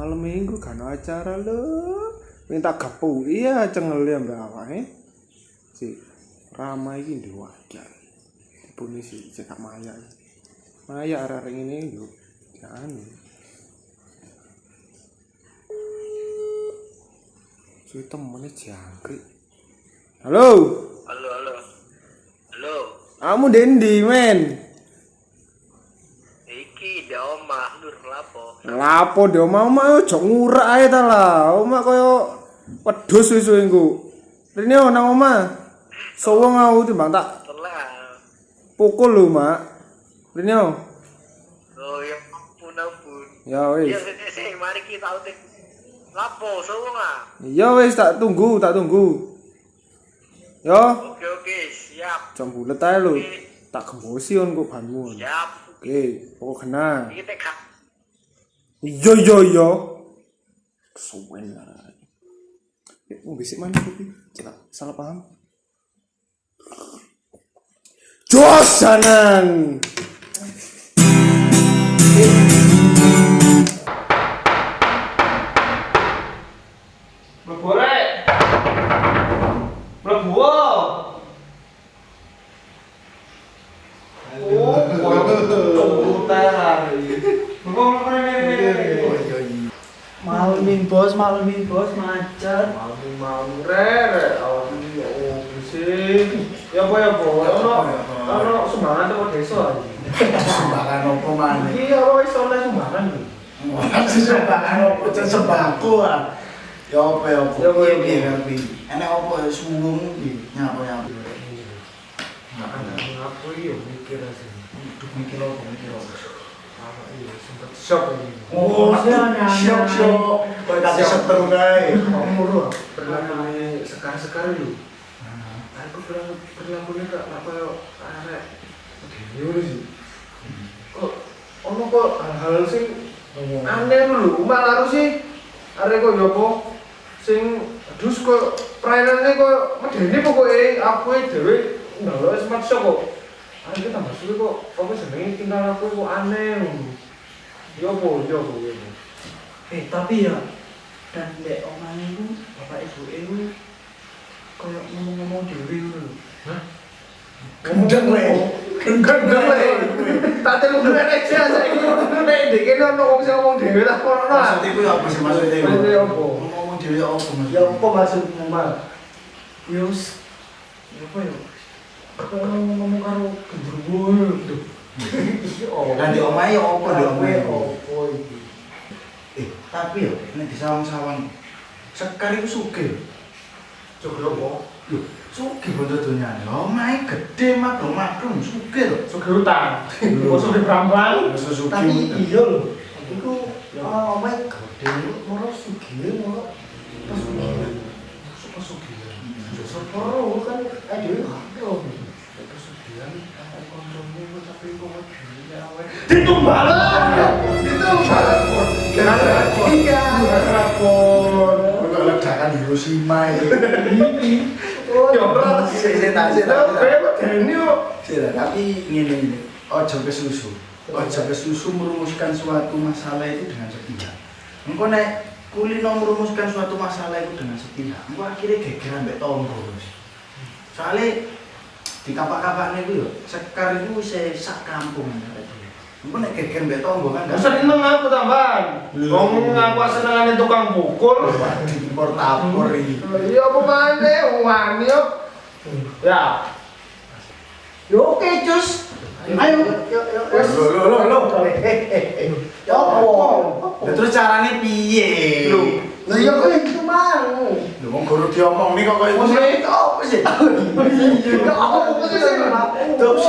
malam minggu kan acara lo. Minta gapu iya cengel ya mbak awake. Si ramai iki ndek wajar. Dipuni si cekak Maya. Maya arek ngene yo. Jan. Si temene jangkrik. Halo. Halo. Kamu dendi men? Iki di omah lur lapo. Lapo di omah aja ngurak ae ta lah. Omah koyo wedhus suwe-suwe engko. Rene nang omah. Sowong aku timbang tak Telah. pukul lho, Mak. Rene. Oh ya ampun. Ya Ya wis. sih mari kita utek. Lapo sowong ah. Ya wis tak tunggu. Yo, Oke, siap. jam bulet ae lho. Tak gembosi on kok banmu. Siap. Oke, pokok kena. Iki tek hak. Iya. Kesuwen lah. Bisik mana kopi? Cetak, salah paham. Jos sanang. Beborek. Mlebu. Oh, koyo terar iki. Malumin bos macet. Mau rere, awak iki oh bising. Ya apa? Ono sumbangan teko desa iki. Sumbangan opo maneh? Iki apa wis oleh sumbangan iki? Sumbangan opo sembako ah. Ya apa? Piye ngerti. Enek opo suwung iki nyapa. Aku iki yo mikir asih. Duh mikir opo. Apa iya sempet shock ini. Oh, syok. Kowe kate seter kae. Kamu berlakunya sekar-sekar lu. Aku berlakunya apa yo arek begini sih. Kok ono kok hal-hal sing aneh lho, malah harus sih arek kok yo apa sing dus kok prairane kok medeni pokoke aku dhewe ndalo sempat shock kok. Aku tambah suwe kok apa jenenge tinggal aku kok aneh. Yo po. Tapi ya dan dek omane iku bapak ibu iku koyo ngomong-ngomong dhewe ngono lho. Hah? Gendeng le. Tak telu aja saiki. Nek ndek ono wong sing ngomong dhewe lah kono lah. Maksud iku apa sih maksudnya? Maksudnya apa? Ngomong dhewe apa maksudnya? Ya apa maksudmu, Mas? Ya wis. Ya apa ya? Kok ngomong karo gendruwo lho. Lah di omahe apa di omahe? Opo iki? Tapi ya nek di sawang-sawang Sekar iku sugih. Sugih apa? Lho, sugih bondo donyane. Omahe gedhe madhong-madhong sugih lho. Sugih utang. Kok sugih brambang? Tapi iya lho. Iku omahe gedhe moro sugih moro pesugihan. Pesugihan. Ya separo kan dhewe karo. Pesugihan ekonomi tapi kok dhewe awake. Ditumbal. Rapor. Untuk ledakan Hiroshima ini. Ya ora Tapi ngene. Ojo kesusu merumuskan suatu masalah itu dengan sepihak. Engko nek kulino merumuskan suatu masalah itu dengan sepihak, engko akhirnya gegeran mbek tonggo. Soale di kapak-kapakne iku yo Sekar iku wis sak kampung. Engko nek geger mbek tonggo kan seneng aku tambahan. Ngomong aku senengane tukang pukul. impor-tapor iki. Iya apa maneh wani yo. Ya. Yo oke, Cus. Ayo. Wes. Lo. Ya apa? Terus carane piye? Lah ya kok itu mau. Lho wong guru diomong nih kok koyo ngono iki opo sih? Ya apa sih? Terus.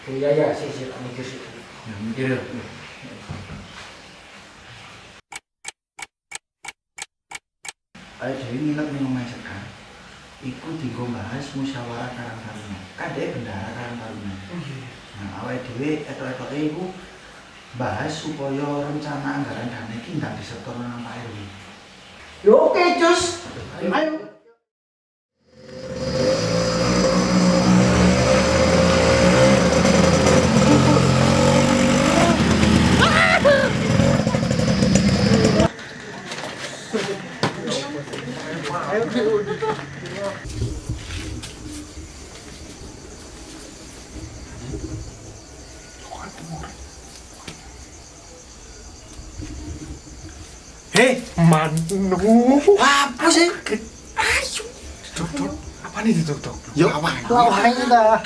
Ya, sih mikir sih. Ya mikir. Ayo jadi nginep ning omahe Sekar. Iku dienggo bahas musyawarah Karang Taruna. Kan dhek bendahara Karang Taruna. Nah, awake dhewe etok-etoke iku bahas supaya rencana anggaran dana iki ndak disetor nang Pak RW. Yo oke, Cus. Ayo. Hei, Manu. apa sih? Dok. Apa nih Dok? Yo, lawan ta.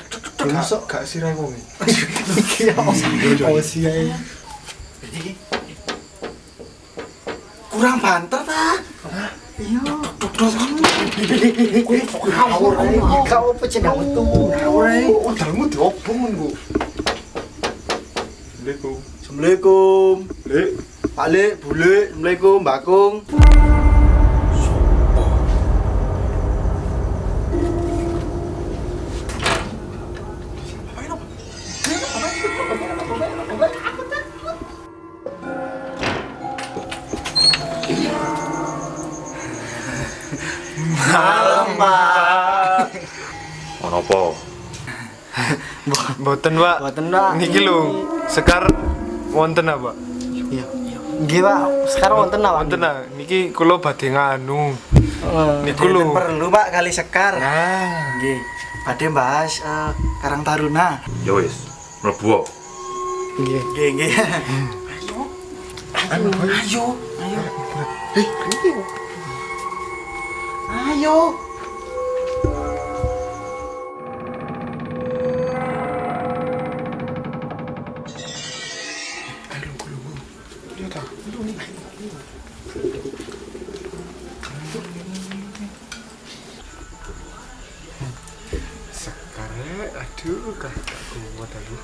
Masuk gak sirai wong. Iki apa sih ae? Kurang banter ta? Iya. Ngawur ae. Kau apa cenah metu? Ngawur ae. Ondalmu diobong nggo. Assalamualaikum. Assalamualaikum. Lek. Pak Lek, Bu Lek, Assalamualaikum, Mbak Kung. Malam, Pak. Ono apa? Mboten, Pak. Mboten, Pak. Niki lho, Sekar wonten apa? Iya. Nggih, Pak. Sekarang wonten apa? Wonten ah. Niki kula badhe nganu. Niku lho. Perlu, Pak, kali Sekar. Nah, Nggih. Badhe bahas Karang Taruna. Ya wis, mlebu. nggih. Nggih. Ayo. Ayo. Lihat ah. Sekar, aduh, kakak kuat aku.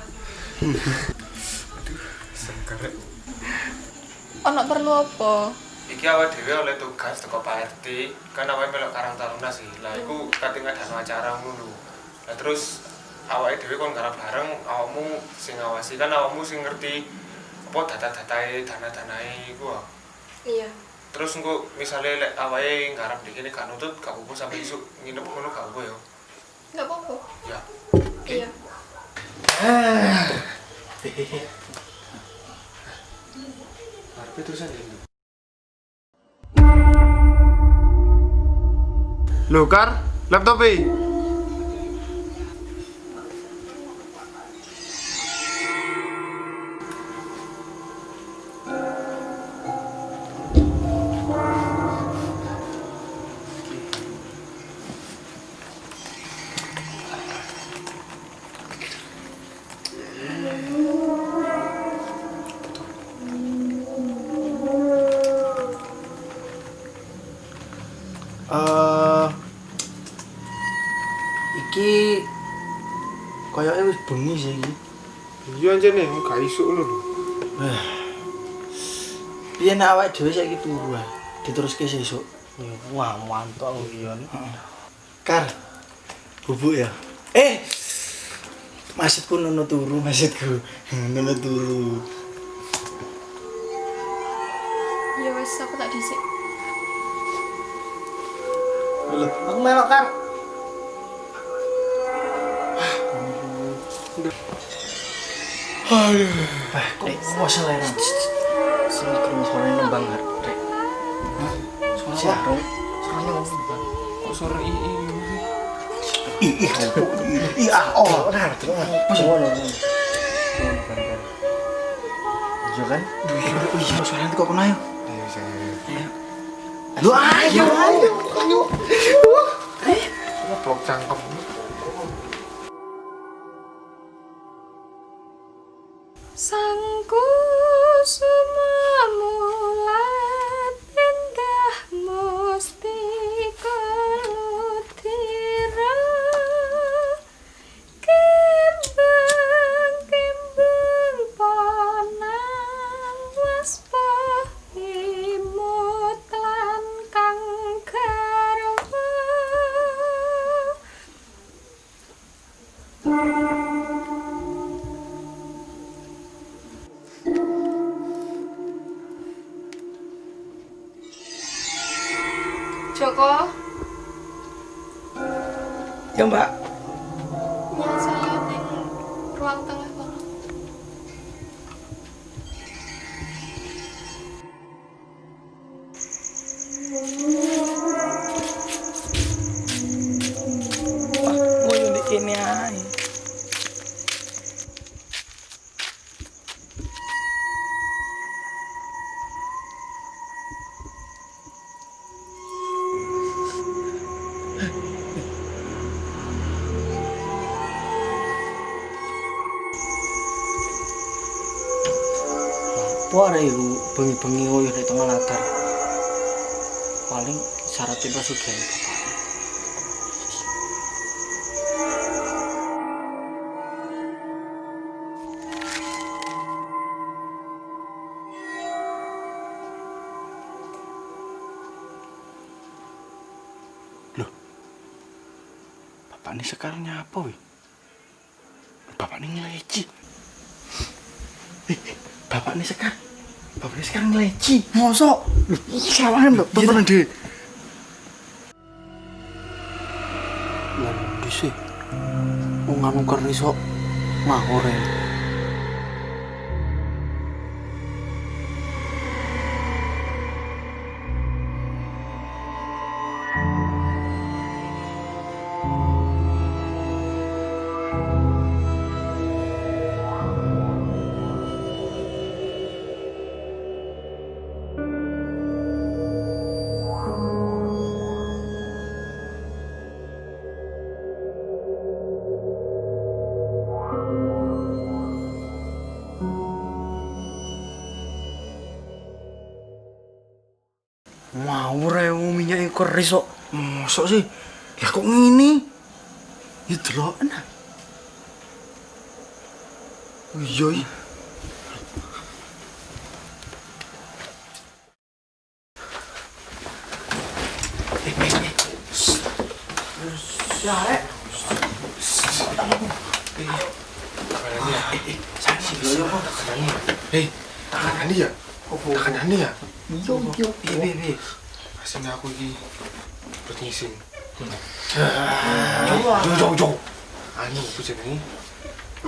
Aduh, Sekar. Ono perlu apa? Iki awake dhewe oleh tugas teko Pak RT, kan awake melok Karang Taruna sih. Lah iku kating ngadakan acara ngono lho. Lah terus awake dhewe kon garap bareng, awakmu sing ngawasi kan awakmu sing ngerti apa data-datae, dana-danae iku. Iya. Terus engko misale lek awake garap di kene gak nutut, gak apa-apa sampe isuk nginep ngono gak apa ya. Enggak apa-apa. Ya. Iya. Arepe terusan ya. Lho, Kar, laptop-e. Iki koyoke wis bengi sih iki. Iya anjene, gak isuk ngono lho. Piye nek awake dhewe saiki turu ae, diteruske sesuk. Wah, mantap iya. Kar. Bubuk ya. Maksudku nono turu, maksudku. Nono turu. Ya wis aku tak dhisik. Lho, aku melok Kar. Aduh. Kok masalah ya? Sini kerungu suaranya nembang Kar. Suara apa? Suaranya nembang. Kok suara ii. Oh, nah, terus. Pas ngono. Iya kan? Iya, suaranya kok kena ya? Ayo saya. Lu ayo. Blok cangkem. Sangku sumamulat pindah mustika lutira kembang panang waspa imut lan kang garwa. Joko, Ya, Mbak. ya saya ning ruang tengah kono. Mau nyulik ini aja. apa arek iku bengi-bengi ngoyo nek tengah latar. Paling syaratnya pesugihan bapak. Bapak ini sekarang nyapa weh? Bapak ini ngeleci. Bapak ini sekarang ngeleci. Mosok? Salahin bapak pernah deh. Lan dhisik. Wong anu kerisok ngawur ya. Ngawur ya wong minyak keris kok. Mosok sih? Lah kok ngini? Ya deloken ah. Iya. Ya, Takanane ya? Takanane ya? Iya. Asing aku iki buat ngisin. Yo. Anu apa jenenge?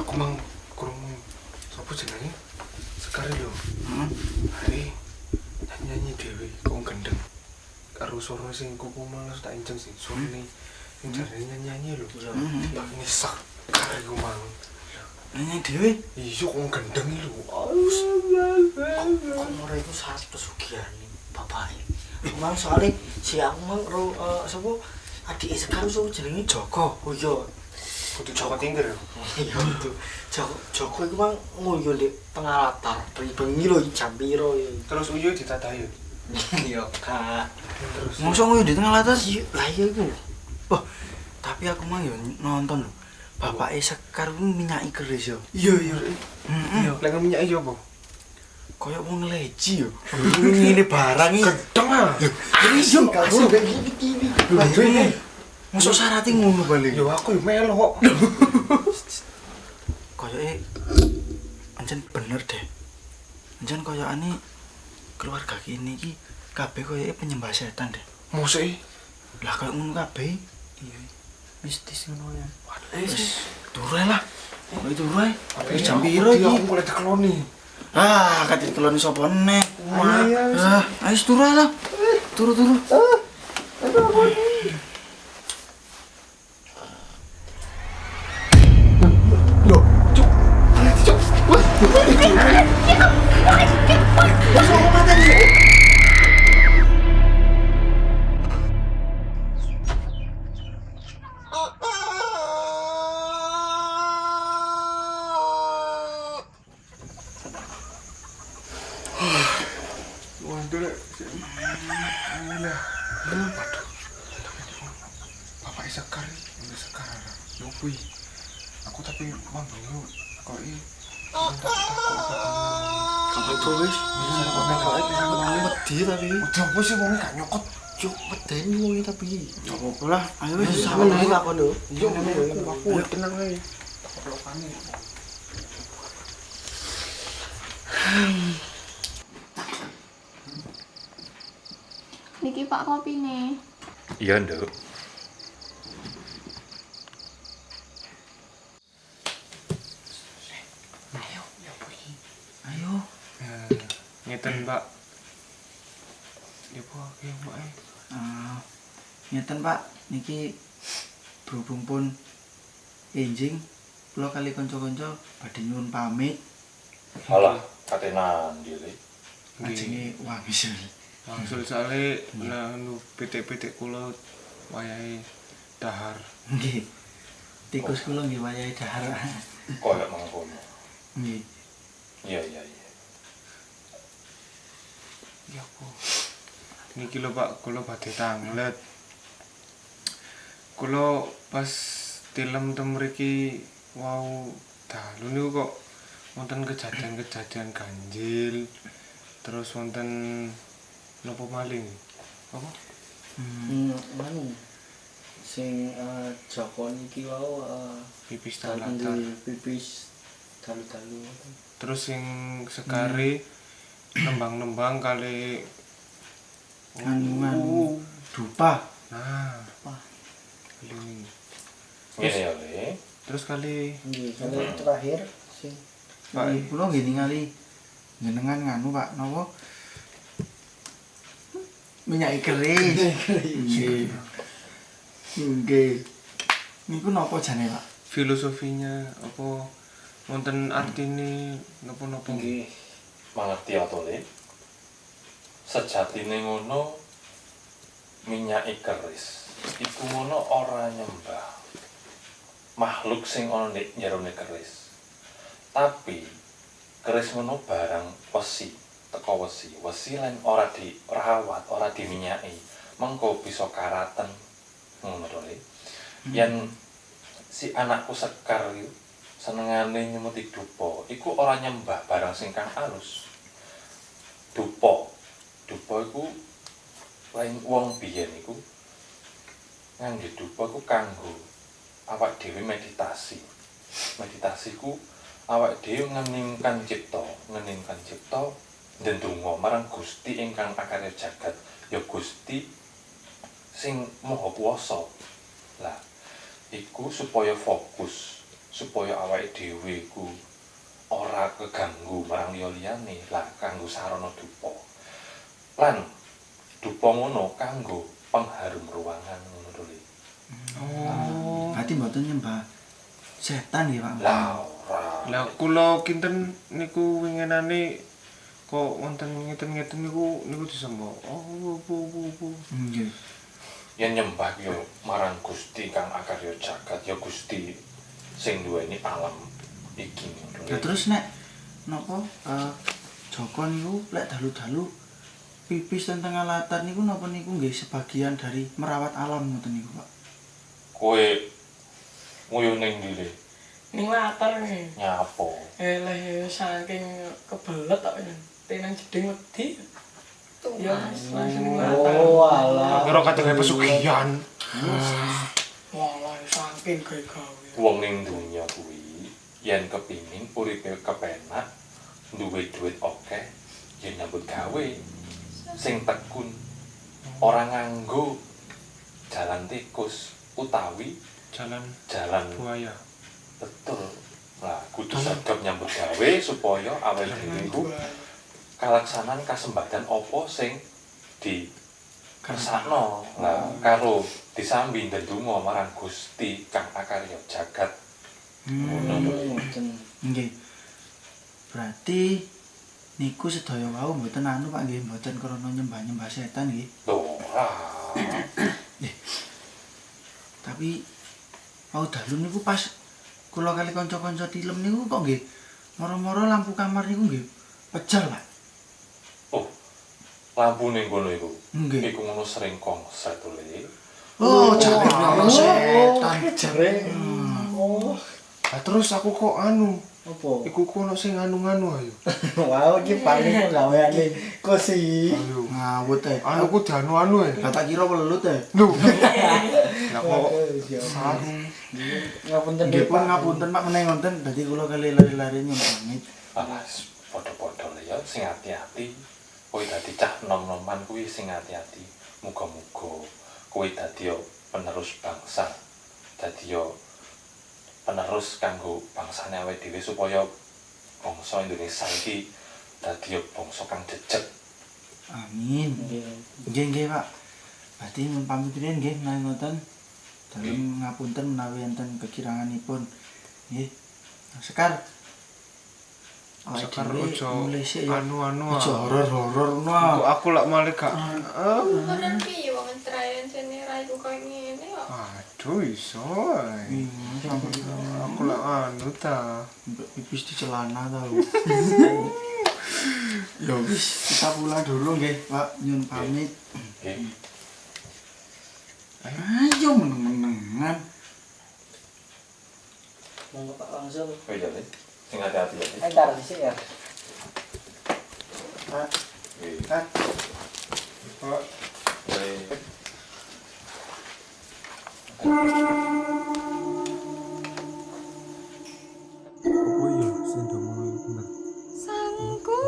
Aku mang kurang sapa jenenge? Sekar lho. Hari nyanyi dhewe kok gendeng. Karo suara sing kuku malas tak enceng sing suarane sing jarene nyanyi lho. Tak ngesak karo iku mang. Nyanyi dhewe. Iya kok gendeng lho. Komore iku syarat pesugihan bapake. Mang soalnya si aku mang sapa adike Sekar sapa jenenge Joko. Oh iya. Kudu Joko Tingger. Iya itu. Joko iku mang ngoyo ndek tengah latar. Bengi lho jam piro ya. Terus uyu ditatahi. Iya, Kak. Terus Mosok ngoyo di tengah latar? Lah iya iku. Oh, tapi aku mah yo nonton lho. Bapake Sekar ku minyaki keris yo. iya. Heeh. Lek minyak iya apa? Kayak wong ngeleci yo. Ngene barang iki. Gedeng ah. Iya, Kamu kayak gini. Mosok syaratnya ngono balik. Yo aku yo melo kok. Kayake ancen bener deh. Ancen kayakane keluarga kene iki kabeh kayake penyembah setan deh. Mosok e Lah kayak ngono kabeh. Iya. Mistis ngono ya. Wis turu ae lah. Kok turu ae. Wis jam piro iki? Aku mulai dikeloni. Ah, kate kelone sapa neh. Ayo, Ayo turu ae lah. Turu. Waduh lek. Alah. Waduh. Bapak Sekar iki Sekar. Yo kuwi. Aku tapi manggung yo kok iki. Kamu itu wis. Wedi tapi. Udah apa sih wong gak nyokot. Cuk, medeni wong iki tapi. Apa lah? Ayo wis Sama nih aku lho. Yo aku tenang ae. Pelokane. Niki Pak kopine. Iya, Nduk. Ayo. Ngeten, Pak. Ya po aku mae. Ngeten Pak, niki berhubung pun enjing kula kali kanca-kanca badhe nyuwun pamit. Alah, katenan diri. Ajenge wangsul. Maksud soalnya anu pitik-pitik kula wayahe dahar. Nggih. Tikus kula nggih wayahe dahar. Koyok mangkono. Nggih. Iya. Ya apa? Niki lho Pak, kula badhe tanglet. Kula pas tilem teng mriki wau dalu niku kok wonten kejadian-kejadian ganjil. Terus wonten napa maling? Apa? Anu sing Joko niki wau Pipis dalu talatar. pipis dalu-dalu. Terus sing sekare nembang-nembang kali Anu dupa. Nah, Wah. ini. Ngene ya, Le. Terus kali Nggih, kalau terakhir sing Pak Kula nggih ningali jenengan nganu Pak napa? Minyak keris. Nggih. Nggih. Niku napa jane Pak? filosofinya apa wonten artine napa-napa Nggih. Mangerti ya to, Le. Sejatine ngono minyak keris. Iku ngono ora nyembah makhluk sing ana nek jerone keris. Tapi keris ngono barang wesi, teko wesi. Wesi lan ora dirawat, ora diminyaki, mengko bisa karaten ngono to, Le. Yen si anakku Sekar iku senengane nyemuti dupa, iku ora nyembah barang sing kang alus. Dupa iku lain wong biyen iku nganggo dupa iku kanggo awak dhewe meditasi. Meditasi ku awak dhewe ngeningkan cipta ndedonga marang Gusti ingkang akarya jagat, ya Gusti sing maha kuwasa. Lah, iku supaya fokus, supaya awake dhewe iku ora keganggu marang liya-liyane, lah kanggo sarana dupa. Lan dupa ngono kanggo pengharum ruangan ngono to, Le. Oh. Berarti mboten nyembah setan nggih Pak. Lah ora. Lah kula kinten niku winginane kok wonten ngeten-ngeten niku disembah. Oh, apa. Nggih. Yen nyembah yo marang Gusti kang akarya jagat, ya Gusti sing duweni alam iki ngono. Ya terus nek napa Joko niku lek dalu-dalu pipis teng tengah latar niku napa niku nggih sebagian dari merawat alam ngoten niku Pak. Kowe nguyu ning ndi, Le? Ning latar nih. Nyapo? Eleh saking kebelet kok tenang jeding wedi. Ya langsung ning latar. Oh, alah. Kira katenge pesugihan. Walah saking gawe-gawe. Wong ning dunya kuwi yen kepingin uripe kepenak, duwe duit akeh, yen nyambut gawe sing tekun, ora nganggo jalan tikus utawi Jalan jalan buaya. betul. Lah kudu saged nyambut gawe supaya awake dhewe iku kalaksanan kasembadan apa sing dikersakno. Lah karo disambi ndedonga marang Gusti kang akarya jagat. Nggih. Berarti niku sedaya wau mboten anu Pak nggih, mboten krana nyembah-nyembah setan nggih. Ora. Tapi wau dalu niku pas kula kali kanca-kanca tilem niku kok nggih moro-moro lampu kamar niku nggih pejal Pak. Oh. Lampu ning kono iku. Nggih. Iku ngono sering konslet to, Le. Oh, jare ono setan. Jare. Oh, Lah terus aku kok anu, apa? iku kok ono sing anu-anu ayo. Wow, iki paling penggaweane Kosi. Ayo. Ngawut ae. Anu ku dianu-anu ae. Kata kira welut ae. Lho. Lah kok Sarung. Ngapunten Nggih pun ngapunten Pak meneh wonten dadi kula kali lari-lari nyuwun pamit. Alas, padha-padha le ya sing ati-ati. Kowe dadi cah nom-noman kuwi sing ati-ati. Muga-muga kowe dadi penerus bangsa. Dadi penerus kanggo bangsane awake dhewe supaya bangsa Indonesia iki dadi bangsa kang jejeg. Amin. Nggih nggih Pak. Berarti nyuwun pamit riyen nggih menawi ngoten. Dalem ngapunten menawi enten kekiranganipun. Nggih. Sekar. Sekar dhewe ojo mulai sik ya. anu-anu. Ojo horor-horor no. Aku lak malih gak. Bener piye wong trayan sene ra iku koyo ngene kok. Aduh iso ae. Aku lak anu ta. Pipis di celana tau. Ya wis, kita pulang dulu nggih, Pak. Nyun pamit. Oke. Ayo meneng-menengan. Monggo Pak langsung. Oh iya, Lin. Sing hati-hati ya. Lin. Entar dhisik ya. Pak, Oke. Pak. Pak. Oke. Apa ya sing ngomong iku bener? Sangku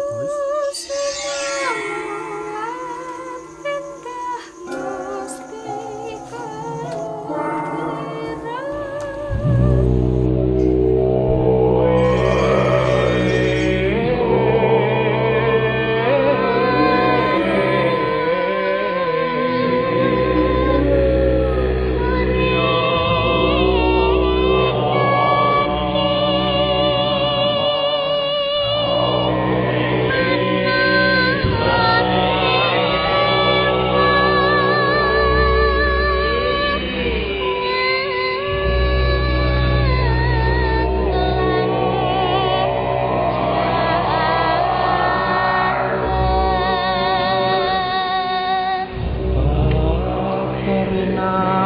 semalam pindah mustika Karina